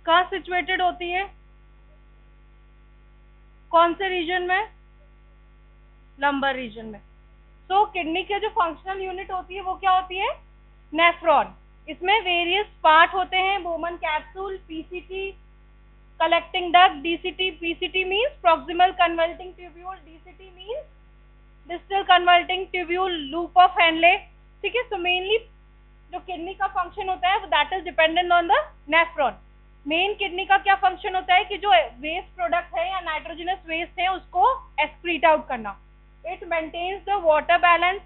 कहाँ सिचुएटेड होती है, कौन से रीजन में, लंबर रीजन में। तो किडनी के जो फंक्शनल यूनिट होती है वो क्या होती है, नेफ्रॉन। इसमें वेरियस पार्ट होते हैं, Bowman capsule, PCT, collecting duct, DCT. PCT means proximal converting tubule, DCT means distal converting tubule, loop of Henle. ठीक है, सो मेनली जो किडनी का फंक्शन होता है that is dependent on the nephron. Main kidney का क्या function होता है कि जो वेस्ट प्रोडक्ट है या नाइट्रोजनस वेस्ट है उसको एक्सक्रीट आउट करना। It maintains the water balance,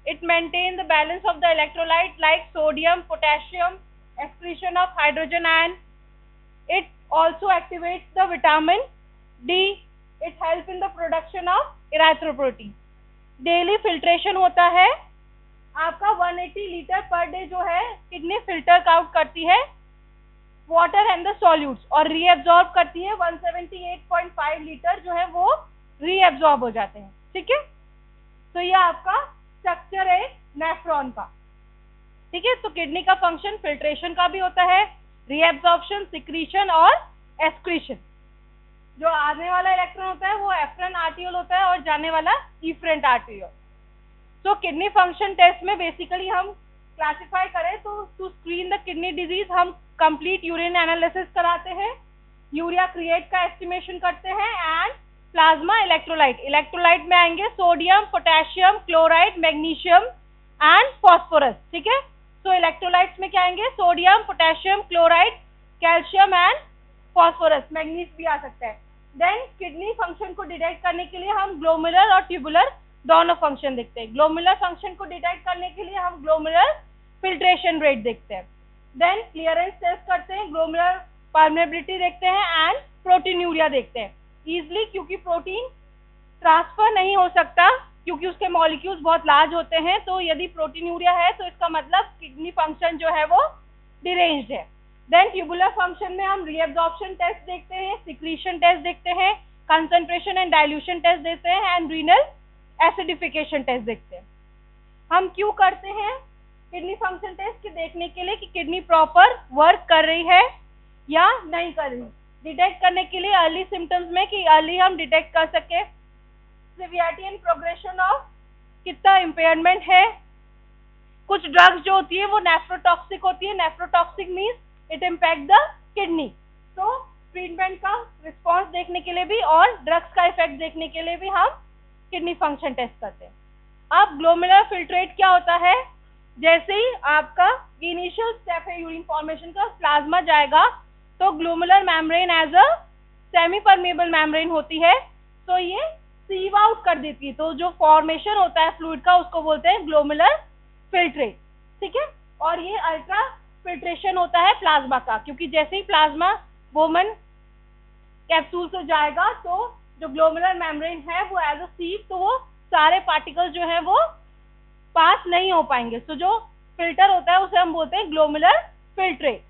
it maintains the balance of the electrolyte like sodium, potassium, excretion of hydrogen ion. It also activates the vitamin D. It helps in the production of erythropoietin. Daily filtration होता है आपका 180 litre per day जो है kidney filter out करती है water and the solutes, और reabsorb करती है 178.5 लीटर जो है वो रीएब्जॉर्ब हो जाते हैं। ठीक है, तो ये आपका स्ट्रक्चर है नेफ्रॉन का। ठीक है, तो किडनी का फंक्शन फिल्ट्रेशन का भी होता है, रीएब्जॉर्प्शन, सिक्रीशन और एक्सक्रीशन। जो आने वाला इलेक्ट्रॉन होता है वो एफरेंट आर्टियोल होता है और जाने वाला इफरेंट आर्टियोल। तो किडनी फंक्शन टेस्ट में बेसिकली हम क्लासिफाई करें तो to screen the kidney disease हम कंप्लीट यूरिन एनालिसिस कराते हैं, यूरिया क्रिएट का एस्टिमेशन करते हैं एंड प्लाज्मा इलेक्ट्रोलाइट। इलेक्ट्रोलाइट में आएंगे sodium, potassium, chloride, magnesium and phosphorus. ठीक है, तो इलेक्ट्रोलाइट्स में क्या आएंगे, sodium, potassium, chloride, calcium and phosphorus, manganese भी आ सकता है। देन किडनी फंक्शन को डिटेक्ट करने के लिए हम ग्लोमेरुलर और ट्यूबुलर दोनों फंक्शन देखते हैं। ग्लोमेरुलर फंक्शन को डिटेक्ट करने के लिए हम ग्लोमेरुलर फिल्ट्रेशन रेट देखते हैं। देन क्लियरेंस टेस्ट करते हैं, ग्लोमेरुलर परमेबिलिटी देखते हैं एंड प्रोटीनूरिया देखते हैं। इजिली, क्योंकि प्रोटीन ट्रांसफर नहीं हो सकता क्योंकि उसके मॉलिक्यूल्स बहुत लार्ज होते हैं, तो यदि प्रोटीनूरिया है तो इसका मतलब किडनी फंक्शन जो है वो डिरेंज्ड है। देन ट्यूबुलर फंक्शन में हम रीएब्जॉर्प्शन टेस्ट देखते हैं, सिक्रीशन टेस्ट देखते हैं, कंसंट्रेशन एंड डाइल्यूशन टेस्ट देखते हैं एंड रीनल एसिडिफिकेशन टेस्ट देखते हैं। हम क्यों करते हैं किडनी फंक्शन टेस्ट के देखने के लिए कि किडनी प्रॉपर वर्क कर रही है या नहीं कर रही, डिटेक्ट करने के लिए अर्ली सिम्टम्स में कि अर्ली हम डिटेक्ट कर सके सिवियरिटी एंड प्रोग्रेशन ऑफ कितना इम्पेयरमेंट है। कुछ ड्रग्स जो होती है वो नेफ्रोटॉक्सिक होती है, nephrotoxic means it impact the kidney. तो ट्रीटमेंट का रिस्पॉन्स देखने के लिए भी और ड्रग्स का इफेक्ट देखने के लिए भी हम किडनी फंक्शन टेस्ट करते हैं। अब ग्लोमेरुलर फिल्ट्रेट क्या होता है, जैसे ही आपका इनिशियल स्टेप है यूरिन फॉर्मेशन का, प्लाज्मा जाएगा तो glomerular membrane as a semi permeable membrane होती है, तो ये सीव आउट कर देती है। तो जो फॉर्मेशन होता है फ्लूइड का उसको बोलते हैं ग्लोमेरुलर फिल्ट्रेट। ठीक है, और ये अल्ट्रा फिल्ट्रेशन होता है प्लाज्मा का, क्योंकि जैसे ही प्लाज्मा बोमन कैप्सूल से जाएगा तो जो ग्लोमेरुलर मेम्ब्रेन है वो एज अ सीव, तो वो सारे पार्टिकल्स जो है वो पास नहीं हो पाएंगे। तो जो फिल्टर होता है उसे हम बोलते हैं ग्लोमेरुलर फिल्ट्रेट।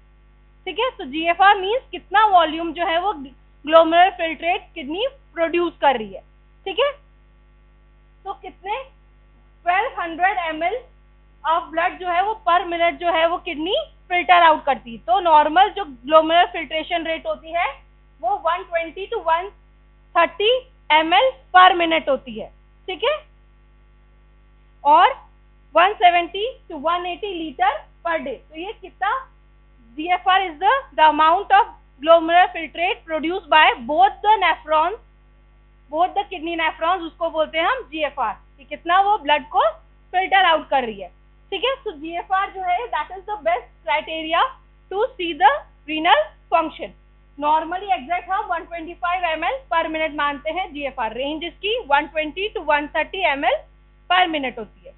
ठीक है, तो जीएफआर मींस कितना वॉल्यूम जो है वो ग्लोमेरुलर फिल्ट्रेट किडनी प्रोड्यूस कर रही है। ठीक है, तो कितने 1200 ml ऑफ ब्लड जो है वो पर मिनट जो है वो किडनी फिल्टर आउट करती है। तो नॉर्मल जो ग्लोमेरुलर फिल्ट्रेशन रेट होती है वो 120 to 130 ml पर मिनट होती है। ठीक है, और 170 to 180 लीटर पर डे। तो ये कितना GFR is the amount of glomerular filtrate produced by both the nephrons, both the kidney nephrons, उसको बोलते हैं हम GFR, कि कितना वो ब्लड को फिल्टर आउट कर रही है। ठीक है, तो GFR जो है that is the best criteria to see the renal function. Normally exact हम 125 ml पर मिनट मानते हैं GFR, रेंज इसकी 120 to 130 ml पर मिनट होती है।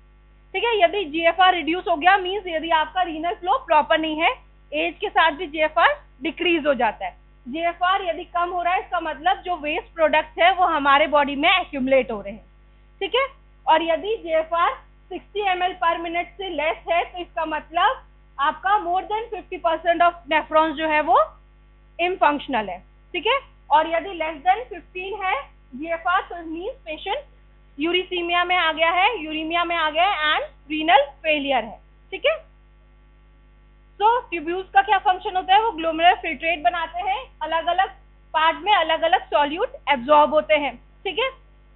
ठीक है, यदि GFR रिड्यूस हो गया मींस यदि आपका रीनल फ्लो प्रॉपर नहीं है, एज के साथ भी GFR डिक्रीज हो जाता है। GFR यदि कम हो रहा है इसका मतलब जो वेस्ट प्रोडक्ट्स है वो हमारे बॉडी में एक्यूमुलेट हो रहे हैं। ठीक है, और यदि GFR 60 ml पर मिनट से लेस है तो इसका मतलब आपका मोर देन 50% ऑफ नेफ्रॉन्स जो है वो इनफंक्शनल है। ठीक है, और यदि लेस देन 15 है GFR तो मींस पेशेंट यूरिसीमिया में आ गया है, यूरीमिया में आ गया है एंड रीनल फेलियर है। ठीक है, सो ट्यूब्यूल्स का क्या फंक्शन होता है, वो ग्लोमेरुलर फिल्ट्रेट बनाते हैं, अलग अलग पार्ट में अलग अलग सॉल्यूट एब्जॉर्ब होते हैं, ठीक है।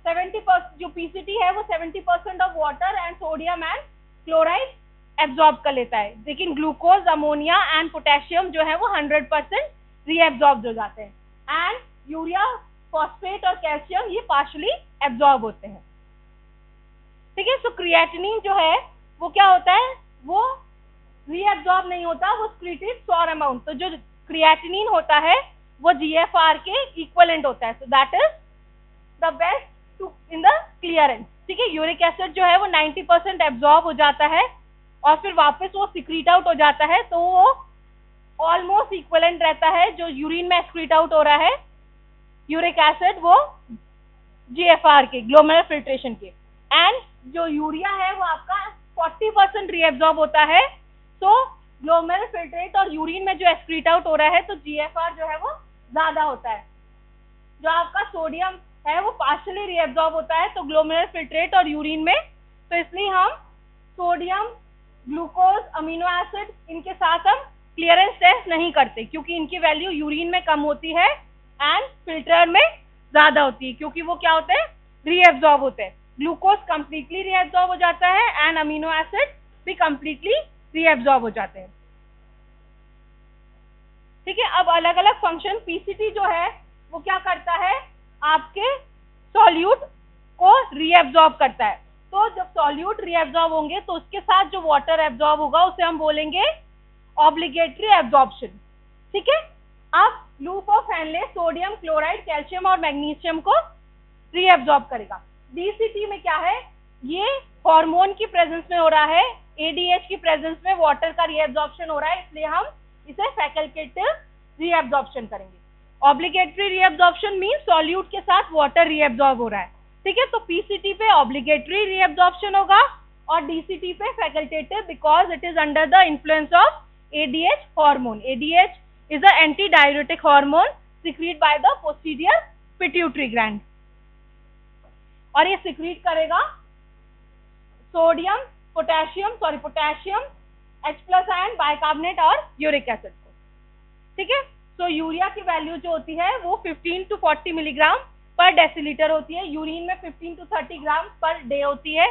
70% जो पीसीटी है वो 70% of water and sodium and chloride absorb कर लेता है, लेकिन ग्लूकोज, अमोनिया एंड पोटेशियम जो है वो 100% रीएब्जॉर्ब हो जाते हैं, एंड यूरिया, फॉस्फेट और कैल्शियम ये पार्शली एब्जॉर्ब होते हैं, ठीक है। सो क्रिएटिनिन जो है वो क्या होता है, वो रीएब्जॉर्ब नहीं होता, वो क्रिएटेड सॉर अमाउंट, तो जो क्रिएटिनिन होता है वो जीएफआर के इक्विवेलेंट होता है, so that is the best to in the clearance, ठीक है। यूरिक एसिड जो है वो 90% एब्जॉर्ब हो जाता है और फिर वापस वो सिक्रीट आउट हो जाता है, तो वो ऑलमोस्ट इक्विवेलेंट रहता है जो यूरिन में एक्सक्रीट आउट हो रहा है यूरिक एसिड, वो जीएफआर के, ग्लोमेरुलर फिल्ट्रेशन के, एंड जो यूरिया है वो आपका 40% रीएब्जॉर्ब होता है, तो ग्लोमेरुलर फिल्ट्रेट और यूरिन में जो एक्सक्रीट आउट हो रहा है तो जीएफआर जो है वो ज्यादा होता है। जो आपका सोडियम है वो पार्शियली रीएब्जॉर्ब होता है तो ग्लोमेरुलर फिल्ट्रेट और यूरिन में, तो इसलिए हम सोडियम, ग्लूकोज, अमीनो एसिड इनके साथ हम क्लियरेंस टेस्ट नहीं करते, क्योंकि इनकी वैल्यू यूरिन में कम होती है एंड फिल्टर में ज्यादा होती है, क्योंकि वो क्या होते हैं, रीएब्जॉर्ब होते हैं। ग्लूकोज कंप्लीटली रीएब्जॉर्ब हो जाता है एंड अमीनो एसिड भी कंप्लीटली रीएब्जॉर्ब हो जाते हैं, ठीक है। अब अलग अलग फंक्शन, पीसीटी जो है वो क्या करता है, आपके सॉल्यूट को रीएब्जॉर्ब करता है, तो जब सॉल्यूट रीएब्जॉर्ब होंगे तो उसके साथ जो वाटर एब्जॉर्ब होगा उसे हम बोलेंगे ऑब्लिगेटरी एब्जॉर्प्शन, ठीक है। अब loop of Henle sodium, chloride, calcium और मैग्नीशियम को रीएब्जॉर्ब करेगा। डीसीटी में क्या है, ये हार्मोन की प्रेजेंस में हो रहा है, एडीएच की प्रेजेंस में वाटर का रीएब्जॉर्प्शन हो रहा है, इसलिए हम इसे फैकल्टेटिव रीएब्जॉर्प्शन करेंगे। ऑब्लिगेटरी रीएब्जॉर्प्शन मीन सॉल्यूट के साथ वाटर रीएब्जॉर्ब हो रहा है, ठीक है। तो पीसीटी पे ऑब्लिगेटरी रीएब्जॉर्प्शन होगा और डीसीटी पे facultative, because it is under the influence of ADH hormone. ADH is a anti diuretic hormone secrete by the posterior pituitary gland, और ये सिक्रीट करेगा sodium, potassium, H+ ion, bicarbonate और uric acid को, ठीक है। तो urea की value जो होती है वो 15 to 40 मिलीग्राम पर डेसीलीटर होती है, यूरिन में 15 to 30 ग्राम पर डे होती है,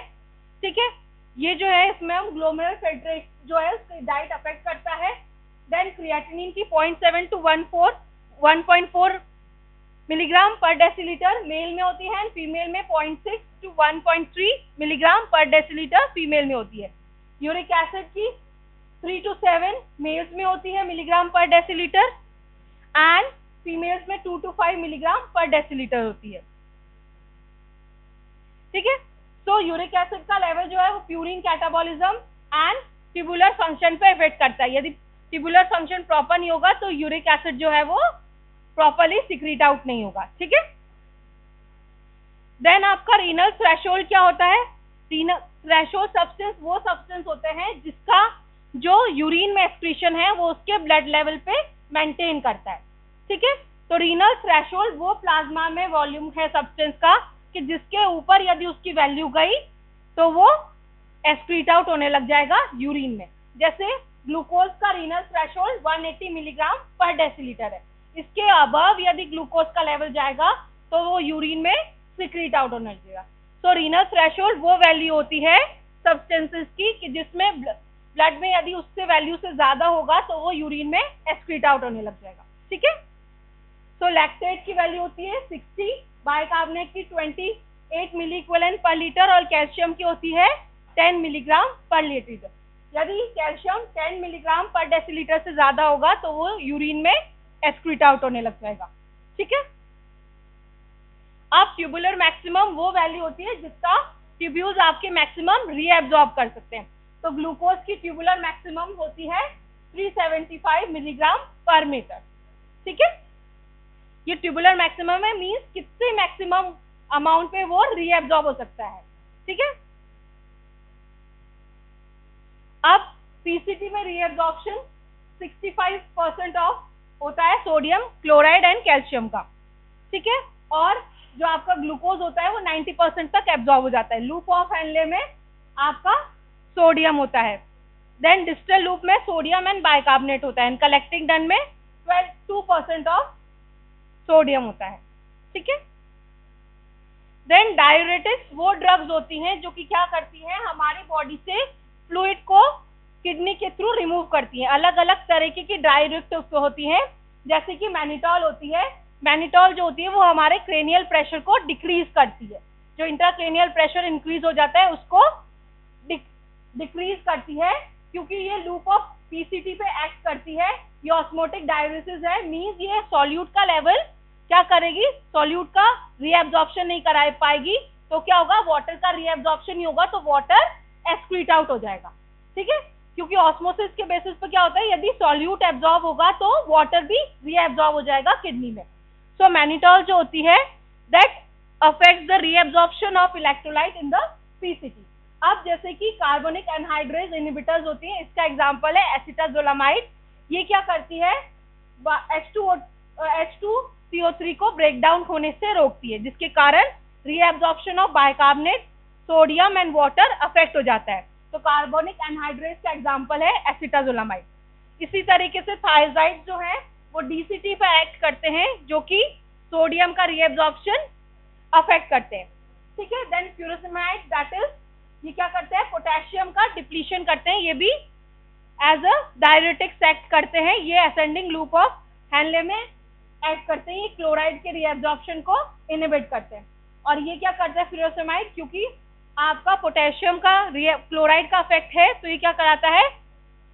ठीक है। ये जो है इसमें हम ग्लोमेरुलर फिल्ट्रेट जो है उसकी डाइट अफेक्ट करता है। देन क्रिएटिनिन की 0.7 to 1.4 मिलीग्राम पर डेसीलीटर मेल में होती है, फीमेल में 0.6 to 1.3 मिलीग्राम पर डेसीलीटर फीमेल में होती है। यूरिक एसिड की 3 to 7 मेल्स में होती है मिलीग्राम पर डेसीलीटर, एंड फीमेल्स में 2 to 5 मिलीग्राम पर डेसीलीटर होती है, ठीक है। तो यूरिक एसिड का लेवल जो है वो purine catabolism and tubular function पे इफेक्ट करता है। यदि ट्यूबुलर फंक्शन प्रॉपर नहीं होगा तो यूरिक एसिड जो है वो प्रॉपरली सिक्रीट आउट नहीं होगा, ठीक है। देन आपका रीनल थ्रेशोल्ड क्या होता है, रीनल थ्रेशोल्ड सब्सटेंस वो सब्सटेंस होते हैं जिसका जो यूरिन में एक्सक्रीशन है वो उसके ब्लड लेवल पे मेंटेन करता है, ठीक है। तो रीनल थ्रेशोल्ड वो प्लाज्मा में वॉल्यूम है सब्सटेंस का कि जिसके ऊपर यदि उसकी वैल्यू गई तो वो एक्सक्रीट आउट होने लग जाएगा यूरिन में। जैसे ग्लूकोज का रीनल थ्रेशोल्ड 180 मिलीग्राम पर डेसीलीटर है, इसके अबव यदि ग्लूकोज का लेवल जाएगा तो वो यूरिन में सिक्रीट आउट होने लगेगा। तो रीनल थ्रेशोल्ड वो वैल्यू होती है सब्सटेंसेस की कि जिसमें ब्लड में यदि उससे वैल्यू से ज्यादा होगा तो वो यूरिन में एक्सक्रीट आउट होने लग जाएगा, ठीक है। तो लैक्टेट की वैल्यू होती है 60, बाइकार्बोनेट की 28 मिली इक्विवेलेंट पर लीटर और कैल्शियम की होती है 10 मिलीग्राम पर लीटर। यदि कैल्शियम 10 मिलीग्राम पर डेसीलीटर से ज्यादा होगा तो वो यूरिन में एक्सक्रीट आउट होने लग जाएगा, ठीक है। अब ट्यूबुलर मैक्सिमम वो वैल्यू होती है जिसका ट्यूब्यूल्स आपके मैक्सिमम रीएब्जॉर्ब कर सकते हैं। तो ग्लूकोज की ट्यूबुलर मैक्सिमम होती है 375 मिलीग्राम पर मीटर, ठीक है। ये ट्यूबुलर मैक्सिमम है, मींस कितने मैक्सिमम अमाउंट पे वो रीएब्जॉर्ब हो सकता है, ठीक है। अब पीसीटी में रीएब्जॉर्प्शन 65% ऑफ होता है सोडियम, क्लोराइड एंड कैल्शियम का, ठीक है। और जो आपका ग्लूकोज होता है वो 90% तक एब्जॉर्ब हो जाता है। लूप ऑफ हेनले में आपका सोडियम होता है, देन डिस्टल लूप में सोडियम एंड बाइकार्बोनेट होता है, कलेक्टिंग डन में 2% ऑफ सोडियम होता है, ठीक है। देन डायूरेटिक्स वो ड्रग्स होती हैं जो कि क्या करती हैं, हमारी बॉडी से फ्लूइड को किडनी के थ्रू रिमूव करती हैं। अलग अलग तरीके की डायूरेटिक्स होती हैं, जैसे कि मैनिटॉल होती है। मैनिटॉल जो होती है वो हमारे क्रेनियल प्रेशर को डिक्रीज करती है, जो इंट्राक्रेनियल प्रेशर इंक्रीज हो जाता है उसको डिक्रीज करती है, क्योंकि ये लूप ऑफ पीसीटी पे एक्ट करती है। ये ऑस्मोटिक डायूरेसिस है, मींस ये सॉल्यूट का लेवल क्या करेगी, सॉल्यूट का रीएब्जॉर्प्शन नहीं करा पाएगी, तो क्या होगा, वाटर का रीएब्जॉर्प्शन नहीं होगा, तो वाटर एक्सक्रीट आउट हो जाएगा, ठीक है। क्योंकि ऑस्मोसिस के बेसिस पे क्या होता है, यदि सॉल्यूट एब्जॉर्ब होगा तो वाटर भी रीएब्जॉर्ब हो जाएगा किडनी में। सो मैनिटॉल जो होती है that affects the reabsorption of electrolyte in the PCT. अब जैसे कि कार्बोनिक एनहाइड्रेज इनहिबिटर्स होती हैं, इसका एग्जांपल है एसिटाजोलामाइड। ये क्या करती है, H2CO3 को ब्रेक डाउन होने से रोकती है, जिसके कारण reabsorption of bicarbonate, sodium and water affect हो जाता है। तो कार्बोनिक एनहाइड्रेज का एग्जांपल है एसिटाजोलामाइड। इसी तरीके से थायराइड जो है वो डीसीटी पर एक्ट करते हैं, जो कि सोडियम का रीएब्जॉर्प्शन अफेक्ट करते हैं, ठीक है। देन फ्यूरासेमाइड दैट इज, ये क्या करते हैं, पोटेशियम का डिप्लीशन करते हैं, ये भी एज अ डायूरेटिक्स एक्ट करते हैं। ये असेंडिंग लूप ऑफ हेनले में एक्ट करते हैं, ये क्लोराइड के रीएब्जॉर्प्शन को इनहिबिट करते हैं। और ये क्या करता है फ्यूरासेमाइड, क्योंकि आपका पोटेशियम का क्लोराइड का इफेक्ट है, तो ये क्या कराता है,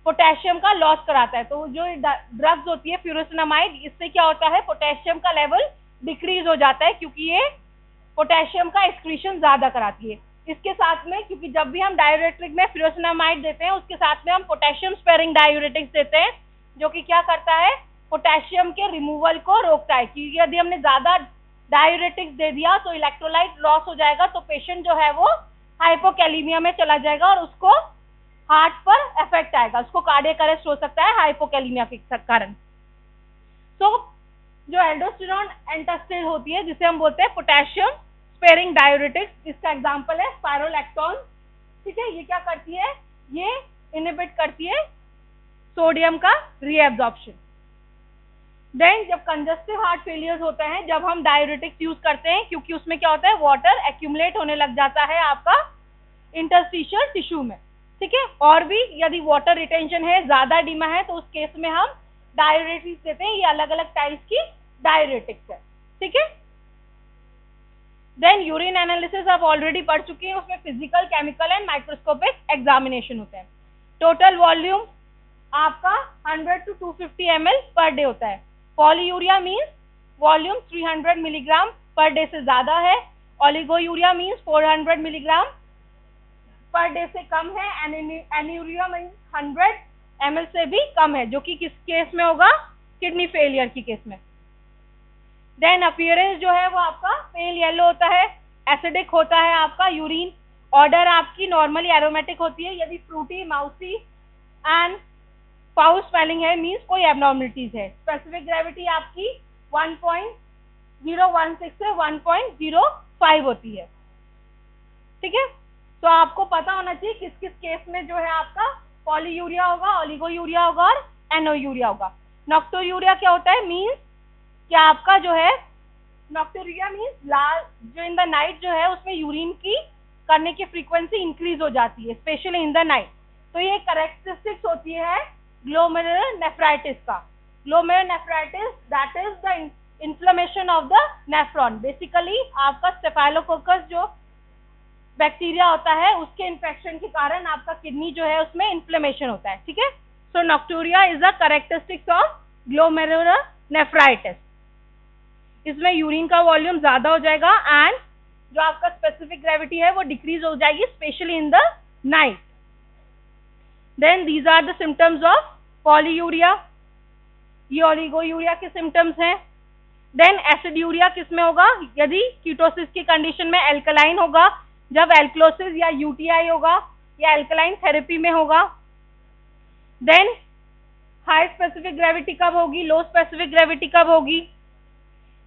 पोटेशियम का लॉस कराता है। तो जो ड्रग्स होती है फ्यूरासेमाइड, इससे क्या होता है, पोटेशियम का लेवल डिक्रीज हो जाता है, क्योंकि ये पोटेशियम का एक्सक्रीशन ज्यादा कराती है। इसके साथ में, क्योंकि जब भी हम डायूरेटिक में फ्यूरासेमाइड देते हैं, उसके साथ में हम पोटेशियम स्पेयरिंग डायूरेटिक्स देते हैं, जो कि क्या करता है, पोटेशियम के रिमूवल को रोकता है। क्योंकि यदि हमने ज्यादा डायूरेटिक्स दे दिया तो इलेक्ट्रोलाइट लॉस हो जाएगा, तो पेशेंट जो है वो हाइपोकैलिमिया में चला जाएगा और उसको हार्ट पर इफेक्ट आएगा, उसको कार्डियक अरेस्ट हो सकता है हाइपोकैलिमिया के कारण। तो जो एल्डोस्टेरोन एंटासिड होती है, जिसे हम बोलते हैं पोटेशियम स्पेयरिंग डायूरेटिक्स, इसका एग्जांपल है स्पाइरोलैक्टोन, ठीक है। ये क्या करती है, ये इनहिबिट करती है सोडियम का रीएब्जॉर्प्शन। देन जब कंजस्टिव हार्ट फेलियर्स होते हैं, जब हम डायूरेटिक्स यूज करते हैं, क्योंकि उसमें क्या होता है, वाटर एक्यूमुलेट होने लग जाता है आपका इंटरस्टिशियल टिश्यू में, ठीक है। और भी यदि वाटर रिटेंशन है, ज्यादा एडिमा है, तो उस केस में हम डायूरेटिक्स देते हैं। ये अलग अलग टाइप्स की डायूरेटिक्स है, ठीक है। देन यूरिन एनालिसिस आप ऑलरेडी पढ़ चुके हैं, उसमें physical, chemical and microscopic examination होते हैं। टोटल वॉल्यूम आपका 100 to 250 ml पर डे होता है। Polyuria means volume 300 milligram per day से ज्यादा है। Oliguria means 400 milligram per day से कम है। एनीयूरिया मीन्स 100 ml से भी कम है, जो कि किस केस में होगा, किडनी फेलियर की केस में। देन अपीयरेंस जो है वो आपका पेल येलो होता है, एसिडिक होता है आपका यूरिन। ऑर्डर आपकी नॉर्मली एरोमेटिक होती है। यदि फ्रूटी, माउसी एंड फाउल स्मेलिंग है, मीन्स कोई एबनॉर्मलिटीज है। स्पेसिफिक ग्रेविटी आपकी 1.016 से 1.05 होती है, ठीक है। तो आपको पता होना चाहिए किस किस केस में जो है आपका पॉलीयूरिया होगा, ओलिगोयूरिया होगा और एनोयूरिया होगा। नॉक्टोयूरिया क्या होता है, मीन्स क्या आपका जो है, नॉक्टोयूरिया मीन्स लाल, जो इन द नाइट जो है उसमें यूरिन की करने की फ्रीक्वेंसी इंक्रीज हो जाती है, स्पेशली इन द नाइट। तो ये करेक्टरिस्टिक्स होती है ग्लोमेरुलर नेफ्राइटिस का। Glomerular nephritis that is the inflammation of the nephron. Basically आपका स्टेफाइलोकोकस जो बैक्टीरिया होता है, उसके इन्फेक्शन के कारण आपका किडनी जो है उसमें इन्फ्लेमेशन होता है, ठीक है। So nocturia is the characteristics of glomerular nephritis. इसमें यूरिन का वॉल्यूम ज्यादा हो जाएगा एंड जो आपका स्पेसिफिक ग्रेविटी है वो डिक्रीज हो जाएगी, specially in the night. Then these are the symptoms of polyuria. ये ओलिगोयूरिया के सिम्टम्स हैं। देन एसिड्यूरिया किस में होगा, यदि कीटोसिस की कंडीशन में एल्कलाइन होगा, जब एल्कलोसिस या यूटीआई होगा या एल्कलाइन थेरेपी में होगा। देन हाई स्पेसिफिक ग्रेविटी कब होगी, लो स्पेसिफिक ग्रेविटी कब होगी।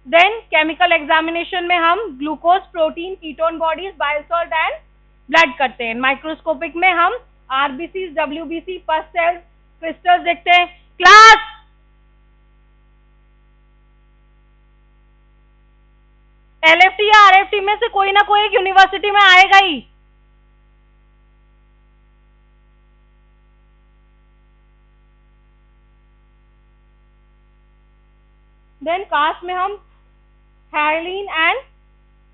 देन केमिकल एग्जामिनेशन में हम glucose, protein, ketone bodies, bile salt and blood करते हैं। माइक्रोस्कोपिक में हम RBC, WBC, pus cells, crystals देखते हैं। क्लास एलएफटी या आरएफटी में से कोई ना कोई एक यूनिवर्सिटी में आएगा ही। देन कास्ट में हम हाइलिन एंड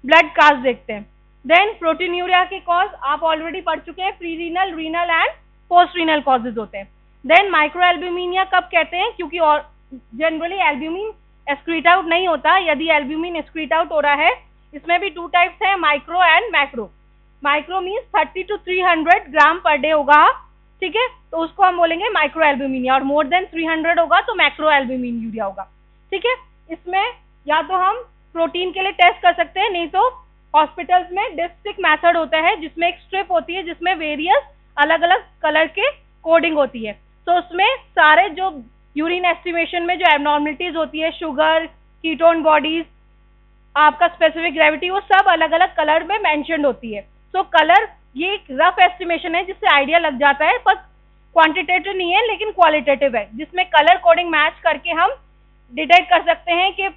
ब्लड कास्ट देखते हैं। देन प्रोटीन्यूरिया के कॉज आप ऑलरेडी पढ़ चुके हैं, pre renal, renal and post renal causes होते हैं। देन माइक्रो एल्ब्यूमिनिया कब कहते हैं, क्योंकि जनरली एल्ब्यूमिन एक्सक्रीट आउट नहीं होता। यदि एल्ब्यूमिन एक्सक्रीट आउट हो रहा है, इसमें भी 2 टाइप्स है, micro and macro. Micro means 30 to 300 gram per day होगा, ठीक है, तो उसको हम बोलेंगे माइक्रो एल्ब्यूमिनिया, और मोर देन 300 होगा तो मैक्रो एल्ब्यूमिन यूरिया होगा, ठीक है। इसमें या तो हम प्रोटीन के लिए टेस्ट कर सकते हैं, नहीं तो हॉस्पिटल्स में डिस्ट्रिक मेथड होता है जिसमें एक स्ट्रिप होती है जिसमें वेरियस अलग अलग कलर के कोडिंग होती है। तो उसमें सारे जो यूरिन एस्टिमेशन में जो एबनॉर्मलिटीज होती है, शुगर, कीटोन बॉडीज, आपका स्पेसिफिक ग्रेविटी, वो सब अलग अलग कलर में मेंशन्ड होती है। सो कलर ये एक रफ एस्टिमेशन है जिससे आइडिया लग जाता है, पर क्वांटिटेटिव नहीं है लेकिन क्वालिटेटिव है, जिसमें कलर कोडिंग मैच करके हम डिटेक्ट कर सकते हैं कि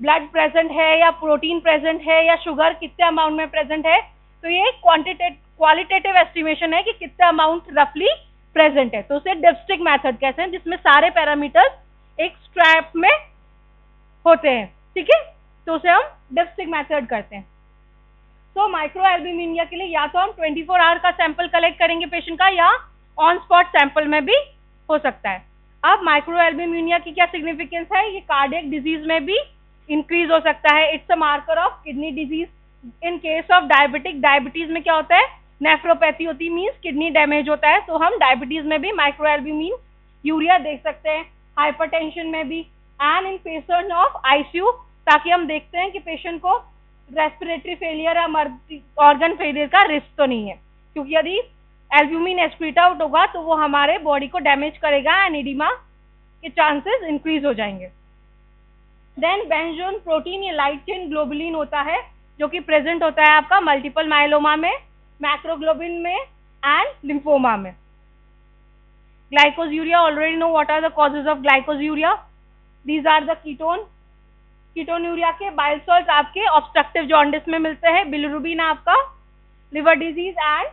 ब्लड प्रेजेंट है या प्रोटीन प्रेजेंट है या शुगर कितने अमाउंट में प्रेजेंट है। तो ये क्वालिटेटिव एस्टिमेशन है कि कितना अमाउंट रफली प्रेजेंट है। तो उसे डिप्स्टिक मेथड कहते हैं, जिसमें सारे पैरामीटर्स एक स्ट्रैप में होते हैं, ठीक है, तो उसे हम डिप्स्टिक मेथड करते हैं। तो माइक्रो एल्ब्यूमिनिया के लिए या तो हम 24 आवर का सैंपल कलेक्ट करेंगे पेशेंट का, या ऑन स्पॉट सैंपल में भी हो सकता है। अब माइक्रो एल्ब्यूमिनिया की क्या सिग्निफिकेंस है, ये कार्डियक डिजीज में भी इंक्रीज हो सकता है। It's a marker of kidney disease. In case of diabetes में क्या होता है, नेफ्रोपैथी होती है, मीन्स किडनी डैमेज होता है, तो हम डायबिटीज में भी माइक्रो एल्ब्यूमिन यूरिया देख सकते हैं, हाइपरटेंशन में भी, and in patient of ICU, ताकि हम देखते हैं कि पेशेंट को रेस्पिरेटरी फेलियर या ऑर्गन फेलियर का रिस्क तो नहीं है, क्योंकि यदि एल्ब्यूमिन एक्सक्रीट आउट होगा तो वो हमारे बॉडी को डैमेज करेगा एंड एडिमा के चांसेस इंक्रीज हो जाएंगे। देन बेंजोन प्रोटीन या लाइट चेन ग्लोबुलिन होता है, जो कि प्रेजेंट होता है आपका मल्टीपल माइलोमा में, मैक्रोग्लोबिन में एंड लिम्फोमा में। Glycosuria, already know what are the causes of glycosuria, these are the ketonuria के बाइल सॉल्ट आपके ऑब्स्ट्रक्टिव जॉन्डिस में मिलते हैं, बिलिरुबिन आपका liver disease and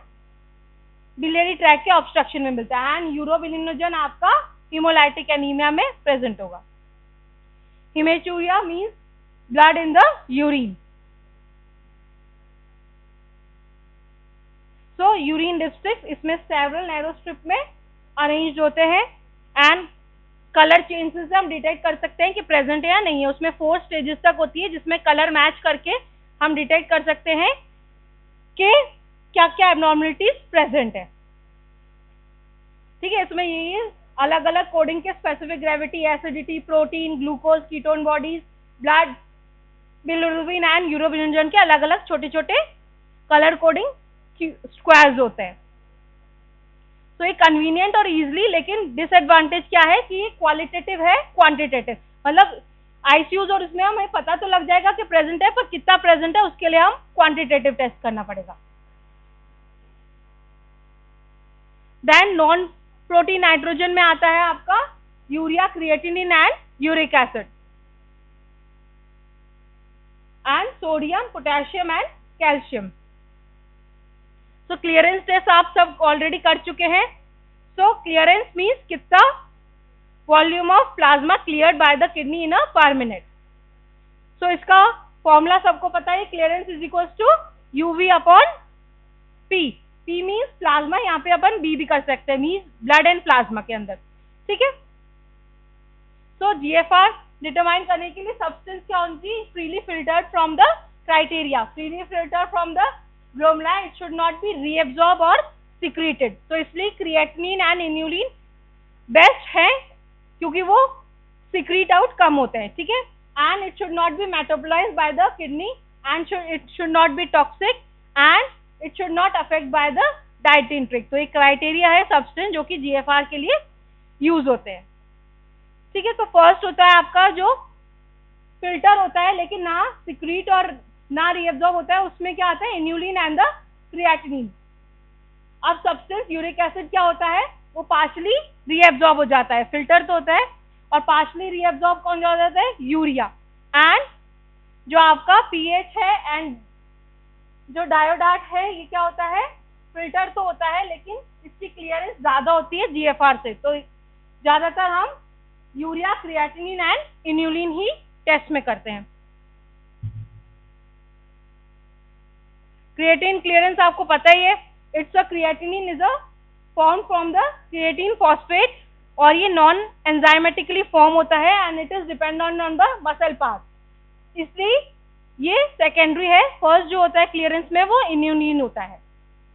biliary tract के ऑब्स्ट्रक्शन में मिलता है, एंड यूरोबिलिनोजन आपका हीमोलाइटिक एनीमिया में प्रेजेंट होगा। Haematuria means blood in the urine. So urine dipstick, इसमें सेवरल नैरो स्ट्रिप में अरेंज्ड होते हैं, एंड कलर चेंज से हम डिटेक्ट कर सकते हैं कि प्रेजेंट है या नहीं है। उसमें 4 स्टेजेस तक होती है, जिसमें कलर मैच करके हम डिटेक्ट कर सकते हैं कि क्या क्या एबनॉर्मलिटीज प्रेजेंट है, ठीक है। इसमें ये अलग अलग कोडिंग के specific gravity, acidity, protein, glucose, ketone bodies, blood, bilirubin and urobilinogen के अलग अलग छोटे छोटे कलर कोडिंग स्क्वायर्स होते हैं। तो ये कन्वीनियंट और इजिली, लेकिन डिसएडवांटेज क्या है कि ये क्वालिटेटिव है, क्वांटिटेटिव, मतलब आईसीयूज और इसमें हमें पता तो लग जाएगा कि प्रेजेंट है, पर कितना प्रेजेंट है उसके लिए हम क्वांटिटेटिव टेस्ट करना पड़ेगा। देन नॉन प्रोटीन नाइट्रोजन में आता है आपका urea, creatinine and uric acid, and sodium, potassium and calcium. So clearance test आप सब ऑलरेडी कर चुके हैं। सो क्लियरेंस मीन्स कितना volume of plasma cleared by the kidney in a per minute. So इसका फॉर्मूला सबको पता है, clearance is equal to UV upon P. P means plasma, यहाँ पे अपन बी भी कर सकते हैं, मीन्स ब्लड एंड प्लाज्मा के अंदर, ठीक है। सो जीएफआर डिटरमाइन करने के लिए सब्सटेंस क्या होनी चाहिए, freely filtered from the criteria, freely filtered from the glomerula, it should not be reabsorb और सिक्रीटेड। तो इसलिए क्रिएटिनिन एंड इन्यूलिन बेस्ट है, क्योंकि वो सिक्रीट आउट कम होते हैं, ठीक है, and it should not B metabolised bye the kidney, and it should not B toxic, and it should not affect by the diet intake. तो एक क्राइटेरिया है सब्सटेंस जो कि जीएफआर के लिए यूज होते हैं, ठीक है। तो फर्स्ट होता है आपका जो फिल्टर होता है लेकिन ना सिक्रीट और ना रीअब्सॉर्ब होता है, उसमें क्या आता है, इन्यूलिन एंड द क्रिएटिनिन। अब सब्सटेंस यूरिक एसिड क्या होता है, वो पार्शली रीएब्जॉर्ब हो जाता है, फिल्टर तो होता है, और पार्शली रीएब्जॉर्ब कौन हो जाता है, यूरिया। एंड जो आपका पीएच है एंड जो डायोडाट है ये क्या होता है, फिल्टर तो होता है लेकिन इसकी क्लियरेंस ज्यादा होती है जीएफआर से, तो ज्यादातर हम यूरिया, क्रिएटिनिन एंड इन्यूलिन ही टेस्ट में करते हैं। क्रिएटिन क्लियरेंस आपको पता ही है, it's a creatinine is a form from the creatine phosphate, और ये नॉन एंजाइमेटिकली फॉर्म होता है and it is dependent on the muscle part, इसलिए ये सेकेंडरी है। फर्स्ट जो होता है क्लियरेंस में वो इन्यूलिन होता है,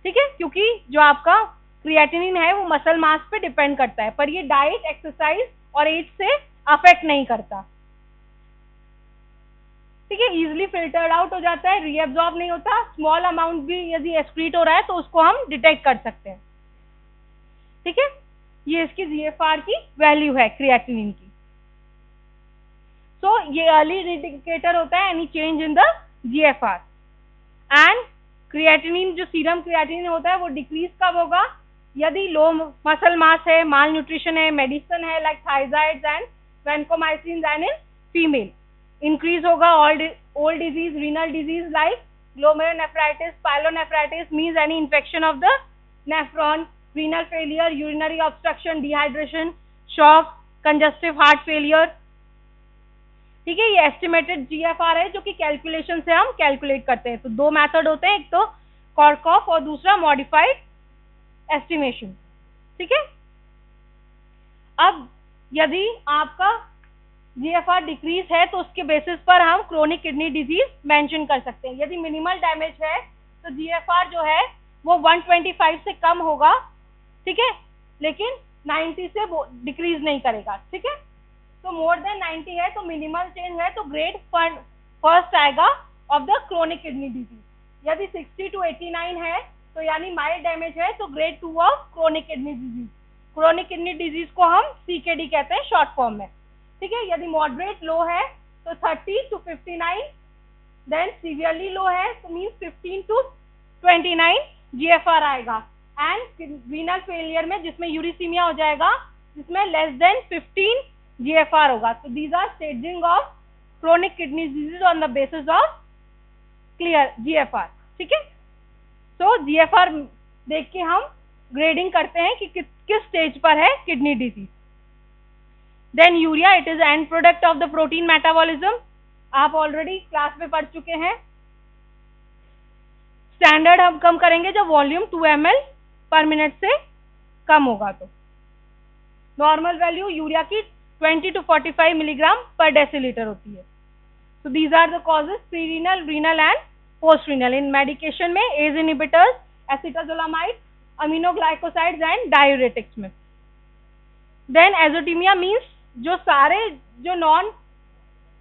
ठीक है, क्योंकि जो आपका क्रिएटिनिन है वो मसल मास पे डिपेंड करता है, पर ये डाइट, एक्सरसाइज और एज से अफेक्ट नहीं करता, ठीक है, इजिली फिल्टर्ड आउट हो जाता है, रीएब्जॉर्ब नहीं होता, स्मॉल अमाउंट भी यदि एक्सक्रीट हो रहा है तो उसको हम डिटेक्ट कर सकते हैं, ठीक है। ये इसकी जीएफआर की वैल्यू है क्रिएटिनिन की। सो ये अर्ली इंडिकेटर होता है any change in the GFR. And creatinine, जो सीरम क्रिएटिनिन होता है वो डिक्रीज कब होगा, यदि लो मसल मास है, माल न्यूट्रिशन है, मेडिसिन है like thyroids and vancomycin and in female. Increase होगा old disease, renal disease like glomerulonephritis, pyelonephritis means any infection of the nephron, renal failure, urinary obstruction, dehydration, shock, congestive heart failure, ठीक है। ये estimated GFR है जो कि calculation से हम calculate करते हैं। तो दो मेथड होते हैं, एक तो कॉर्कॉफ और दूसरा मॉडिफाइड एस्टिमेशन, ठीक है। अब यदि आपका जीएफआर डिक्रीज है तो उसके बेसिस पर हम क्रोनिक किडनी डिजीज मेंशन कर सकते हैं। यदि मिनिमल डैमेज है तो जीएफआर जो है वो 125 से कम होगा, ठीक है, लेकिन 90 से डिक्रीज नहीं करेगा, ठीक है। तो मोर देन 90 है तो मिनिमल चेंज है तो ग्रेड फर्स्ट आएगा of the chronic kidney disease. यदि 60 to 89 है तो यानी माइल्ड डैमेज है तो grade 2 of chronic kidney disease. Chronic kidney disease को हम सीकेडी कहते हैं शॉर्ट फॉर्म में, ठीक है। यदि मॉडरेट लो है तो 30 to 59, देन सीवियरली लो है तो मीन्स 15 to 29 जीएफआर आएगा। एंड रीनल फेलियर में जिसमें यूरिसीमिया हो जाएगा, जिसमें लेस देन 15 जीएफआर होगा। तो these are staging of chronic kidney disease on the basis of clear GFR, ठीक है। तो जीएफआर देख के हम ग्रेडिंग करते हैं कि किस स्टेज पर है kidney disease. Then urea, it is end product of the protein metabolism, आप ऑलरेडी क्लास में पढ़ चुके हैं। स्टैंडर्ड हम कम करेंगे जब वॉल्यूम 2 ml पर मिनट से कम होगा। तो नॉर्मल वैल्यू यूरिया की 20 to 45 मिलीग्राम पर डेसीलीटर होती है। So these are the causes, pre-renal, renal and post-renal. In medication में ACE inhibitors, acetazolamide, aminoglycosides and diuretics में। Then azotemia means जो सारे जो नॉन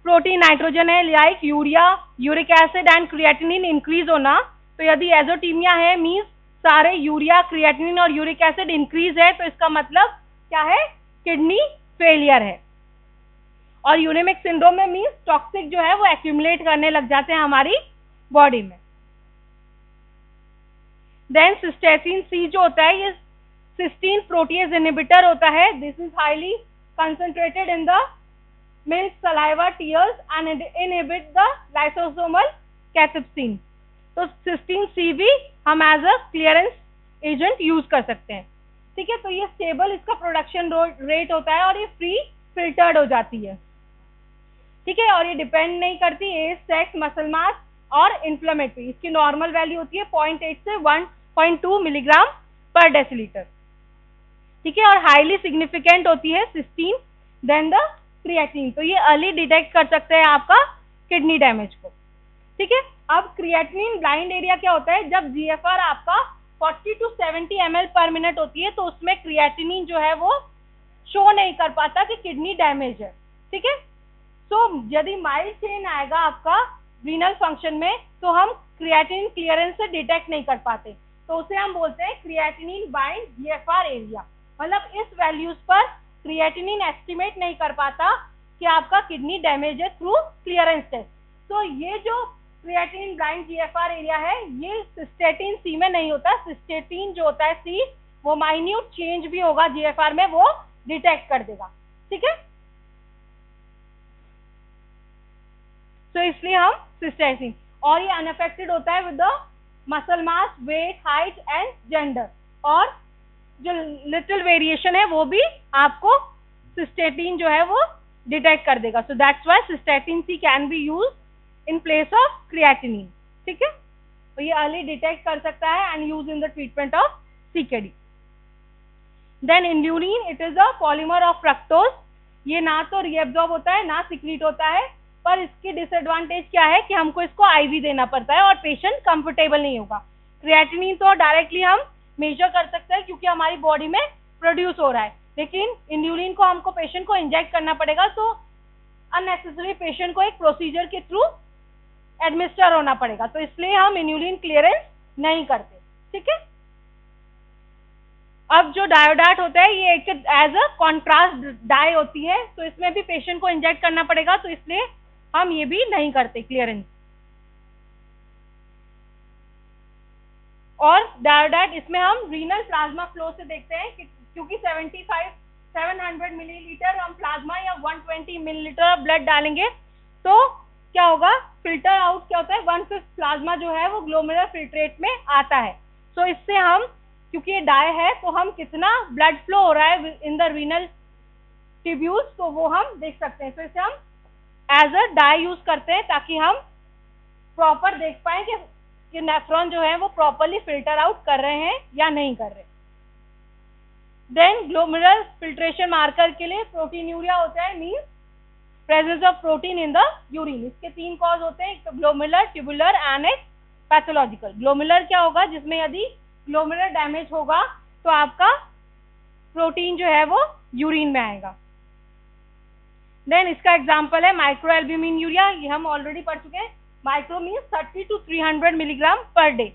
प्रोटीन नाइट्रोजन है like urea, uric acid and creatinine increase होना। तो यदि एजोटीमिया है मीन्स सारे यूरिया, क्रिएटिनिन और यूरिक एसिड इंक्रीज है, तो इसका मतलब क्या है, किडनी फेलियर है। और यूरेमिक सिंड्रोम में मीन्स टॉक्सिक जो है वो एक्यूमुलेट करने लग जाते हैं हमारी बॉडी में। देन सिस्टेसिन सी जो होता है ये सिस्टीन प्रोटीज इनहिबिटर होता है। This is highly concentrated in the milk, saliva, tears and inhibit the lysosomal cathepsin. तो सिस्टीन सी भी हम as a clearance agent use कर सकते हैं, ठीक है। तो ये स्टेबल इसका प्रोडक्शन रेट होता है और ये फ्री फिल्टर्ड हो जाती है, ठीक है। और ये डिपेंड नहीं करती एज, सेक्स, मसल मास और इन्फ्लेमेटरी। इसकी नॉर्मल वैल्यू होती है 0.8 से 1.2 मिलीग्राम पर डेसीलीटर, ठीक है। और हाईली सिग्निफिकेंट होती है सिस्टीन देन द क्रिएटिनिन। तो ये अर्ली डिटेक्ट कर सकते हैं आपका किडनी डैमेज को, ठीक है। अब क्रिएटिनिन ब्लाइंड एरिया क्या होता है, जब जीएफआर आपका 40 to 70 ml पर मिनट होती है तो उसमें क्रिएटिनिन जो है वो शो नहीं कर पाता कि किडनी डैमेज है, ठीक है। तो यदि माइल्ड चेंज आएगा आपका रीनल फंक्शन में तो हम क्रिएटिनिन क्लियरेंस से डिटेक्ट नहीं कर पाते, तो उसे हम बोलते हैं क्रिएटिनिन बाइंड जीएफआर एरिया। मतलब इस वैल्यूज पर क्रिएटिनिन एस्टिमेट नहीं कर पाता कि आपका किडनी डैमेज है थ्रू क्लियरेंस टेस्ट। तो ये जो क्रिएटिनिन ब्लाइंड जीएफआर एरिया है, ये सिस्टेटिन सी में नहीं होता। सिस्टेटिन जो होता है सी, वो माइन्यूट चेंज भी होगा जीएफआर में, वो डिटेक्ट कर देगा, ठीक है। तो इसलिए हम सिस्टेटिन, और ये अनअफेक्टेड होता है with the muscle mass, weight, height and gender, और जो लिटिल वेरिएशन है वो भी आपको सिस्टेटिन जो है वो डिटेक्ट कर देगा। So that's why cystatin C can be use in place of creatinine, ठीक है। तो ये अर्ली डिटेक्ट कर सकता है and use in the treatment of CKD. Then inulin, it is a polymer of fructose. ये ना तो रीएब्जॉर्ब होता है ना सिक्रीट होता है, पर इसकी डिसएडवांटेज क्या है कि हमको इसको आईवी देना पड़ता है और पेशेंट कंफर्टेबल नहीं होगा। क्रिएटिनिन तो डायरेक्टली हम मेजर कर सकते हैं क्योंकि हमारी बॉडी में प्रोड्यूस हो रहा है, लेकिन इंड्यूलिन को हमको पेशेंट को इंजेक्ट करना पड़ेगा, तो अननेसेसरी पेशेंट को एक प्रोसीजर के थ्रू एडमिनिस्टर होना पड़ेगा, तो इसलिए हम इंड्यूलिन क्लियरेंस नहीं करते, ठीक है। अब जो डायोडाट होता है ये एक एज अ कॉन्ट्रास्ट डाई होती है, तो इसमें भी पेशेंट को इंजेक्ट करना पड़ेगा, तो इसलिए हम ये भी नहीं करते क्लियरेंस। और डायोडाट इसमें हम रीनल प्लाज्मा फ्लो से देखते हैं कि क्योंकि 700 मिलीलीटर हम प्लाज्मा या 120 मिलीलीटर ब्लड डालेंगे तो क्या होगा, फिल्टर आउट क्या होता है, 1/5 प्लाज्मा जो है वो ग्लोमेरुलर फिल्ट्रेट में आता है। तो इससे हम, क्योंकि ये डाई है, तो हम कितना ब्लड फ्लो हो रहा है इन द रीनल ट्यूब्यूल्स तो वो हम देख सकते हैं। तो इसे हम एज अ डाई यूज करते हैं ताकि हम प्रॉपर देख पाए कि नेफ्रॉन जो है वो प्रॉपरली फिल्टर आउट कर रहे हैं या नहीं कर रहे। देन ग्लोमेरुलर फिल्ट्रेशन मार्कर के लिए प्रोटीनूरिया होता है, means presence of protein in the urine. इसके 3 कॉज होते हैं, एक तो ग्लोमेरुलर, ट्यूबुलर एंड एक पैथोलॉजिकल। ग्लोमेरुलर क्या होगा, जिसमें यदि ग्लोमेरुलर डैमेज होगा तो आपका प्रोटीन जो है वो यूरिन में आएगा। देन इसका एग्जांपल है माइक्रोएल्ब्यूमिन यूरिया, ये हम ऑलरेडी पढ़ चुके हैं। Micro means 30 to 300 milligram per day,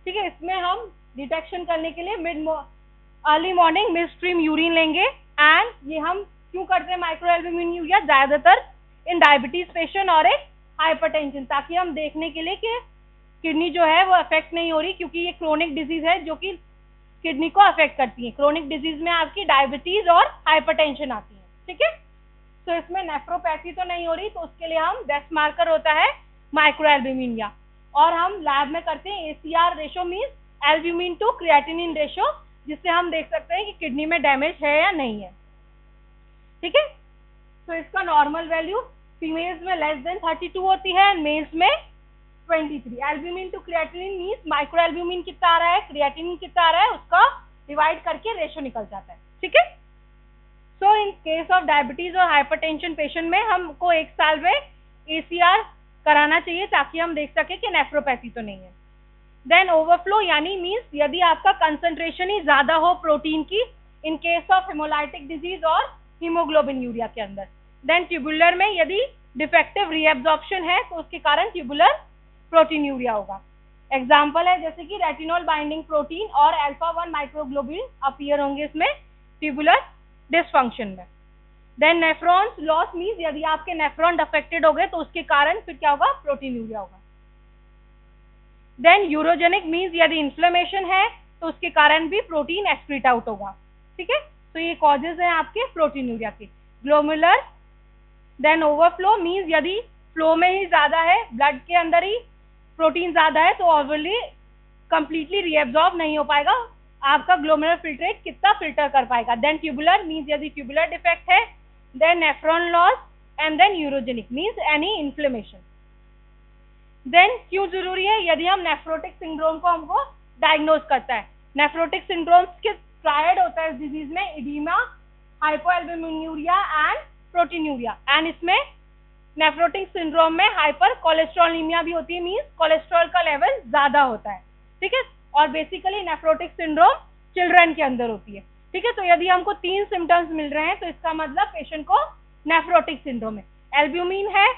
ठीक है। इसमें हम डिटेक्शन करने के लिए early morning mid stream urine लेंगे, एंड ये हम क्यों करते हैं माइक्रोएल्ब्यूमिन यूरिया, ज्यादातर इन डायबिटीज पेशेंट और एक हाइपरटेंशन, ताकि हम देखने के लिए कि किडनी जो है वो अफेक्ट नहीं हो रही, क्योंकि ये क्रोनिक डिजीज है जो कि किडनी को अफेक्ट करती है। क्रोनिक डिजीज में आपकी डायबिटीज और हाइपरटेंशन आती है, ठीक है। तो इसमें नेफ्रोपैथी तो नहीं हो रही, तो उसके लिए हम बेस्ट मार्कर होता है माइक्रोएल्ब्यूमिन, और हम लैब में करते हैं ACR ratio, means albumin to creatinine ratio, जिससे हम देख सकते हैं कि किडनी में डैमेज है या नहीं है, ठीक है। तो इसका नॉर्मल वैल्यू फीमेल्स में लेस देन 32 होती है, मेल्स में 23। एल्ब्यूमिन टू क्रिएटिनिन मींस माइक्रोएल्ब्यूमिन कितना आ रहा है, क्रिएटिनिन कितना आ रहा है, उसका डिवाइड करके रेशो निकल जाता है, ठीक है। सो इन केस ऑफ डायबिटीज और हाइपरटेंशन पेशेंट में हमको 1 साल में ACR कराना चाहिए ताकि हम देख सके कि नेफ्रोपैथी तो नहीं है। देन ओवरफ्लो यानी मींस यदि आपका कंसंट्रेशन ही ज्यादा हो प्रोटीन की, इन केस ऑफ हेमोलाइटिक डिजीज और हीमोग्लोबिन यूरिया के अंदर। देन ट्यूबुलर में यदि डिफेक्टिव रीएब्जॉर्प्शन है तो उसके कारण ट्यूबुलर प्रोटीन यूरिया होगा। एग्जाम्पल है जैसे कि रेटिनॉल बाइंडिंग प्रोटीन और अल्फा 1 माइक्रोग्लोबिन अपीयर होंगे इसमें ट्यूबुलर डिसफंक्शन में। देन नेफ्रॉन्स लॉस मींस यदि आपके नेफ्रॉन अफेक्टेड हो गए तो उसके कारण फिर क्या होगा, प्रोटीन यूरिया होगा। देन यूरोजेनिक मींस यदि इन्फ्लेमेशन है तो उसके कारण भी प्रोटीन एक्सक्रीट आउट होगा, ठीक है। तो ये कॉजेज हैं आपके प्रोटीन यूरिया के। ग्लोमेरुलर देन ओवरफ्लो मींस यदि फ्लो में ही ज्यादा है, ब्लड के अंदर ही प्रोटीन ज्यादा है, तो ओवरली कंप्लीटली रीएब्जॉर्ब नहीं हो पाएगा, आपका ग्लोमेरुलर फिल्ट्रेट कितना फिल्टर कर पाएगा। देन ट्यूबुलर मींस यदि ट्यूबुलर डिफेक्ट है, then nephron loss, and then urogenic means any inflammation. Then क्यों जरूरी है, यदि हम नेफ्रोटिक सिंड्रोम को हमको डायग्नोज करता है। नेफ्रोटिक सिंड्रोम के ट्रायड होता है इस डिजीज में, एडिमा, हाइपोएल्ब्यूमिनूरिया एंड प्रोटीनूरिया, एंड इसमें नेफ्रोटिक सिंड्रोम में हाइपर कोलेस्ट्रोलिमिया भी होती है, मींस कोलेस्ट्रॉल का लेवल ज्यादा होता है, ठीक है। और बेसिकली नेफ्रोटिक सिंड्रोम चिल्ड्रन के अंदर होती है, ठीक है। तो यदि हमको 3 सिम्टम्स मिल रहे हैं तो इसका मतलब पेशेंट को नेफ्रोटिक सिंड्रोम है। एल्ब्यूमिन है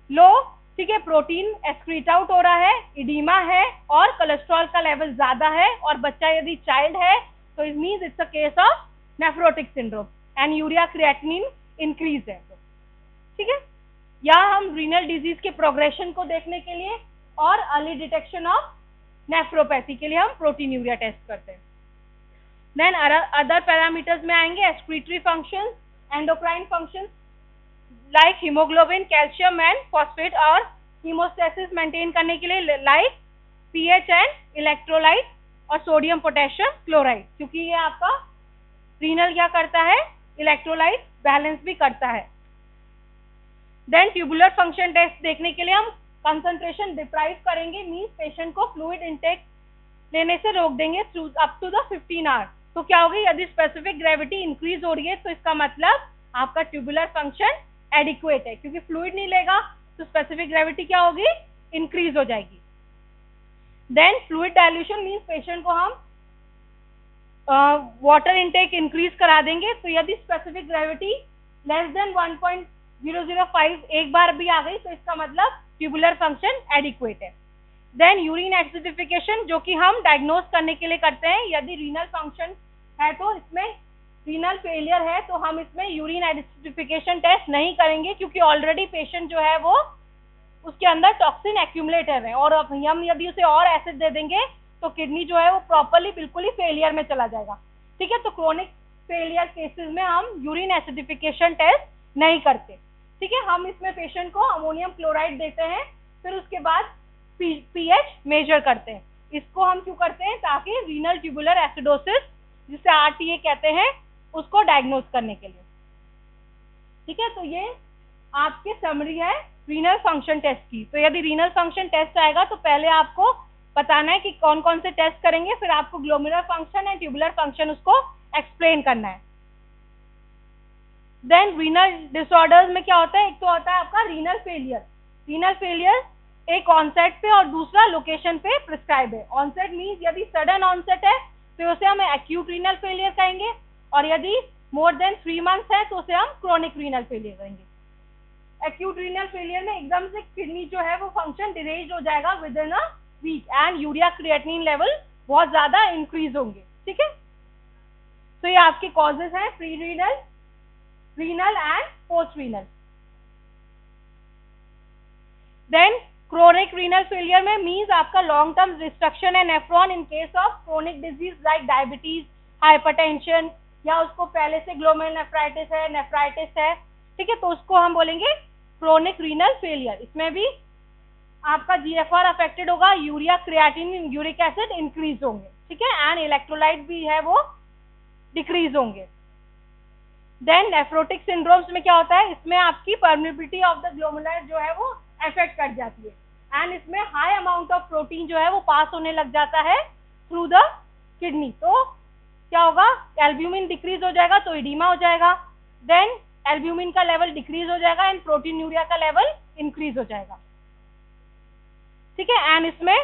लो, ठीक है, प्रोटीन एक्सक्रीट आउट हो रहा है, एडिमा है और कोलेस्ट्रॉल का लेवल ज्यादा है, और बच्चा यदि चाइल्ड है तो it means it's a case of nephrotic syndrome, and urea creatinine increase है, ठीक है। या हम रीनल डिजीज के प्रोग्रेशन को देखने के लिए और अर्ली डिटेक्शन ऑफ नेफ्रोपैथी के लिए हम प्रोटीन्यूरिया टेस्ट करते हैं। देन अदर पैरामीटर्स में आएंगे excretory functions, endocrine functions like haemoglobin, calcium and phosphate, और हीमोस्टेसिस मेंटेन करने के लिए लाइक पीएच एंड इलेक्ट्रोलाइट और सोडियम पोटेशियम क्लोराइड, क्योंकि ये आपका रीनल क्या करता है, इलेक्ट्रोलाइट बैलेंस भी करता है। देन ट्यूबुलर फंक्शन टेस्ट देखने के लिए हम कंसंट्रेशन डिप्राइव करेंगे, मींस पेशेंट को फ्लूइड इनटेक लेने से रोक देंगे अप टू द 15 आवर। तो क्या होगी, यदि स्पेसिफिक ग्रेविटी इंक्रीज हो रही है तो इसका मतलब आपका ट्यूबुलर फंक्शन एडिक्वेट है, क्योंकि फ्लूइड नहीं लेगा तो स्पेसिफिक ग्रेविटी क्या होगी, इंक्रीज हो जाएगी। Then fluid dilution means patient को हम वाटर इनटेक इंक्रीज करा देंगे, तो यदि स्पेसिफिक ग्रेविटी लेस देन 1.005 एक बार भी आ गई तो इसका मतलब ट्यूबुलर फंक्शन एडिक्वेट है। देन यूरिन एसिडिफिकेशन, जो कि हम डायग्नोज करने के लिए करते हैं, यदि रीनल फंक्शन है तो इसमें रीनल फेलियर है तो हम इसमें यूरिन एसिडिफिकेशन टेस्ट नहीं करेंगे, क्योंकि ऑलरेडी पेशेंट जो है वो उसके अंदर टॉक्सिन एक्यूमुलेटर है, और हम यदि उसे और एसिड दे देंगे तो किडनी जो है वो प्रॉपरली बिल्कुल ही फेलियर में चला जाएगा। ठीक है, तो क्रोनिक फेलियर केसेस में हम यूरिन एसिडिफिकेशन टेस्ट नहीं करते। ठीक है, हम इसमें पेशेंट को अमोनियम क्लोराइड देते हैं, फिर उसके बाद पीएच मेजर करते हैं। इसको हम क्यों करते हैं, ताकि रीनल ट्यूबुलर एसिडोसिस जिसे आरटीए कहते हैं उसको डायग्नोज करने के लिए। ठीक है, तो ये आपकी समरी है रीनल फंक्शन टेस्ट की। तो यदि रीनल फंक्शन टेस्ट आएगा तो पहले आपको बताना है कि कौन कौन से टेस्ट करेंगे, फिर आपको glomerular function and tubular function उसको एक्सप्लेन करना है। देन रीनल डिसऑर्डर्स में क्या होता है, एक तो होता है आपका रीनल फेलियर। रीनल फेलियर एक ऑनसेट पे और दूसरा लोकेशन पे प्रिस्क्राइब है। ऑनसेट मींस यदि सडन ऑनसेट है तो उसे हम एक्यूट रीनल फेलियर कहेंगे, और यदि मोर देन 3 मंथ्स है तो उसे हम क्रोनिक रीनल फेलियर कहेंगे। एक्यूट रीनल फेलियर में एकदम से किडनी जो है वो फंक्शन डिरेज हो जाएगा within a week, and urea creatinine level बहुत ज्यादा इंक्रीज होंगे। ठीक है, तो ये आपके कॉजेज हैं pre renal, renal and post renal. Then chronic renal failure में मींस आपका लॉन्ग टर्म डिस्ट्रक्शन है nephron in case of chronic disease like diabetes, hypertension, या उसको पहले से ग्लोमेरुलोनेफ्राइटिस है, नेफ्राइटिस है। ठीक है, तो उसको हम बोलेंगे क्रोनिक रीनल फेलियर। इसमें भी आपका जीएफआर अफेक्टेड होगा, urea creatinine uric acid increase होंगे। ठीक है, एंड इलेक्ट्रोलाइट भी है वो डिक्रीज होंगे। देन नेफ्रोटिक सिंड्रोम्स में क्या होता है, इसमें आपकी परमिबिलिटी ऑफ द ग्लोमेरुलर जो है वो अफेक्ट कर जाती है, एंड इसमें हाई अमाउंट ऑफ प्रोटीन जो है वो पास होने लग जाता है थ्रू द किडनी। तो क्या होगा, एल्ब्यूमिन डिक्रीज हो जाएगा तो इडीमा हो जाएगा। देन एल्ब्यूमिन का लेवल डिक्रीज हो जाएगा एंड प्रोटीन्यूरिया का लेवल इंक्रीज हो जाएगा। ठीक है, एंड इसमें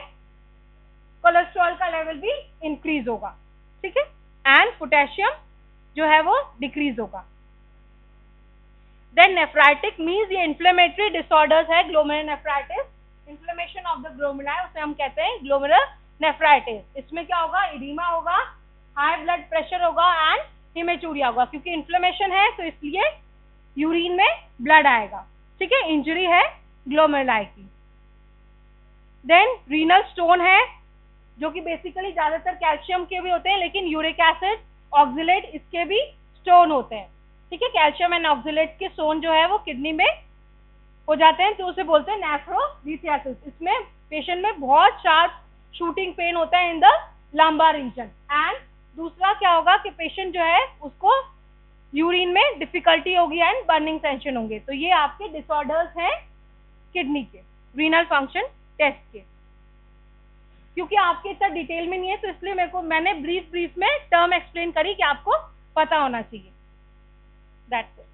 कोलेस्ट्रॉल का लेवल भी इंक्रीज होगा। ठीक है, एंड पोटेशियम जो है वो डिक्रीज होगा। देन नेफ्राइटिक मींस ये इन्फ्लेमेटरी डिसऑर्डर्स है, glomerulonephritis, inflammation of the glomeruli, उसे हम कहते हैं ग्लोमेरुलोनेफ्राइटिस। इसमें क्या होगा, इडीमा होगा, हाई ब्लड प्रेशर होगा एंड हिमेचूरिया होगा, क्योंकि इन्फ्लेमेशन है तो इसलिए यूरिन में ब्लड आएगा। ठीक है, इंजरी है ग्लोमेरुलाई की। देन रीनल स्टोन है, जो कि बेसिकली ज्यादातर कैल्शियम के भी होते हैं, लेकिन यूरिक एसिड, ऑक्सिलेट इसके भी स्टोन होते हैं। ठीक है, कैल्शियम एंड ऑक्सिलेट के स्टोन जो है वो किडनी में हो जाते हैं, तो उसे बोलते हैं नेफ्रोलिथियासिस। इसमें पेशेंट में बहुत शार्प शूटिंग पेन होता है in the lumbar region, and दूसरा क्या होगा कि पेशेंट जो है उसको यूरिन में डिफिकल्टी होगी एंड बर्निंग सेंशन होंगे। तो ये आपके डिसऑर्डर्स हैं किडनी के रीनल फंक्शन टेस्ट के। क्योंकि आपके इतना डिटेल में नहीं है तो इसलिए मैंने ब्रीफ में टर्म एक्सप्लेन करी कि आपको पता होना चाहिए। That's it.